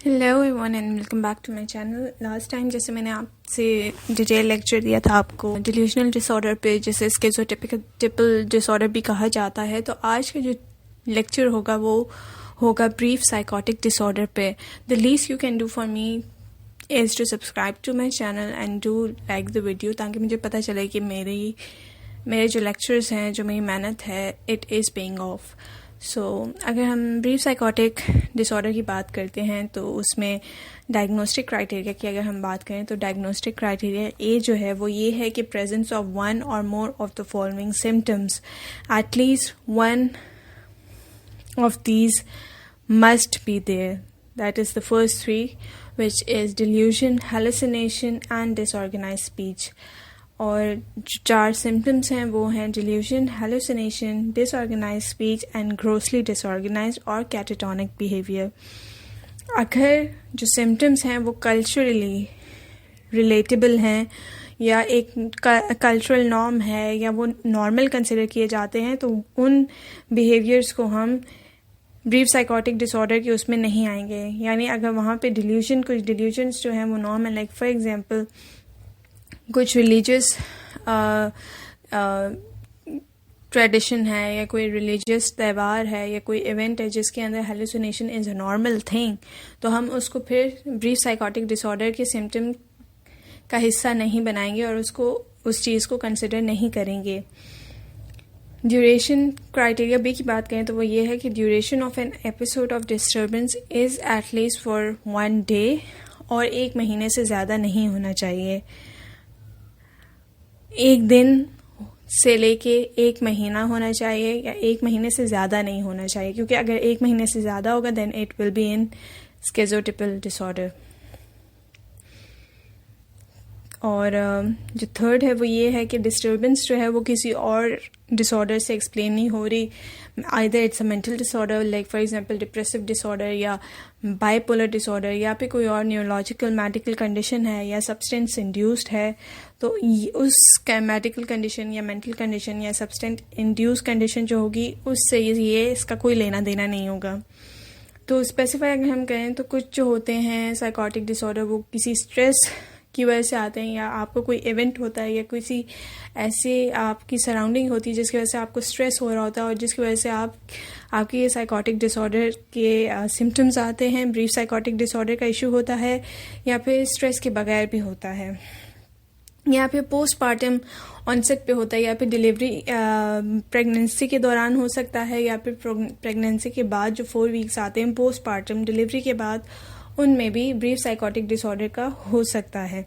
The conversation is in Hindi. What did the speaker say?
Hello everyone and welcome back to my channel. Last time जैसे मैंने आपसे डिटेल लेक्चर दिया था आपको डिल्यूशनल डिसऑर्डर पे, जैसे स्किज़ोटिपिकल डिसऑर्डर भी कहा जाता है, तो आज का जो लेक्चर होगा वो होगा ब्रीफ साइकोटिक डिसऑर्डर पे। The least you can do for me is to subscribe to my channel and do like the video, ताकि मुझे पता चले कि मेरे जो लेक्चर्स हैं, जो मेरी मेहनत है, इट इज़ पेइंग ऑफ। सो अगर हम ब्रीफ साइकोटिक डिसऑर्डर की बात करते हैं तो उसमें डायग्नोस्टिक क्राइटेरिया की अगर हम बात करें तो डायग्नोस्टिक क्राइटेरिया ए जो है वो ये है कि प्रेजेंस ऑफ वन और more of the following symptoms, at least one of these must be there. That is the first three, which is delusion, hallucination and disorganized speech. और जो 4 symptoms हैं वो हैं delusion, hallucination, disorganized speech and grossly disorganized और catatonic behavior. अगर जो symptoms हैं वो culturally relatable हैं या एक कल्चरल नॉर्म है या वो नॉर्मल कंसिडर किए जाते हैं तो उन बिहेवियर्स को हम ब्रीफ साइकोटिक डिसऑर्डर के उसमें नहीं आएंगे। यानी अगर वहाँ पे कुछ डिल्यूजन्स जो हैं वो नॉर्मल, लाइक फॉर एग्जांपल कुछ रिलीजियस ट्रेडिशन है या कोई रिलीजियस त्यौहार है या कोई इवेंट है जिसके अंदर hallucination is a normal thing, तो हम उसको फिर ब्रीफ साइकोटिक डिसऑर्डर के सिम्टम का हिस्सा नहीं बनाएंगे और उस चीज़ को कंसिडर नहीं करेंगे। ड्यूरेशन क्राइटेरिया बी की बात करें तो वो ये है कि duration of an episode of disturbance is at least for 1 day और 1 महीने से ज़्यादा नहीं होना चाहिए। 1 दिन से लेके 1 महीना होना चाहिए या 1 महीने से ज़्यादा नहीं होना चाहिए, क्योंकि अगर 1 महीने से ज़्यादा होगा then it will be in schizotypical disorder. और जो थर्ड है वो ये है कि डिस्टर्बेंस जो है वो किसी और डिसऑर्डर से एक्सप्लेन नहीं हो रही। Either it's a mental disorder like for example depressive disorder या बाइपोलर डिसऑर्डर या फिर कोई और न्यूरोलॉजिकल मेडिकल कंडीशन है या सब्सटेंस इंड्यूस्ड है, तो उस मेडिकल कंडीशन या मेंटल कंडीशन या सब्सटेंस इंड्यूस कंडीशन जो होगी उससे ये इसका कोई लेना देना नहीं होगा। तो स्पेसिफाई अगर हम करें तो कुछ जो होते हैं साइकोटिक डिसऑर्डर वो किसी स्ट्रेस की वजह से आते हैं, या आपको कोई इवेंट होता है या किसी ऐसे आपकी सराउंडिंग होती है जिसकी वजह से आपको स्ट्रेस हो रहा होता है और जिसकी वजह से आपकी ये साइकोटिक डिसऑर्डर के सिम्टम्स आते हैं। ब्रीफ साइकोटिक डिसऑर्डर का इशू होता है या फिर स्ट्रेस के बगैर भी होता है या फिर पोस्टपार्टम ऑनसेट पे होता है या फिर डिलीवरी प्रेगनेंसी के दौरान हो सकता है या फिर प्रेगनेंसी के बाद जो 4 वीक्स आते हैं पोस्टपार्टम डिलीवरी के बाद, उनमें भी ब्रीफ साइकोटिक डिसऑर्डर का हो सकता है।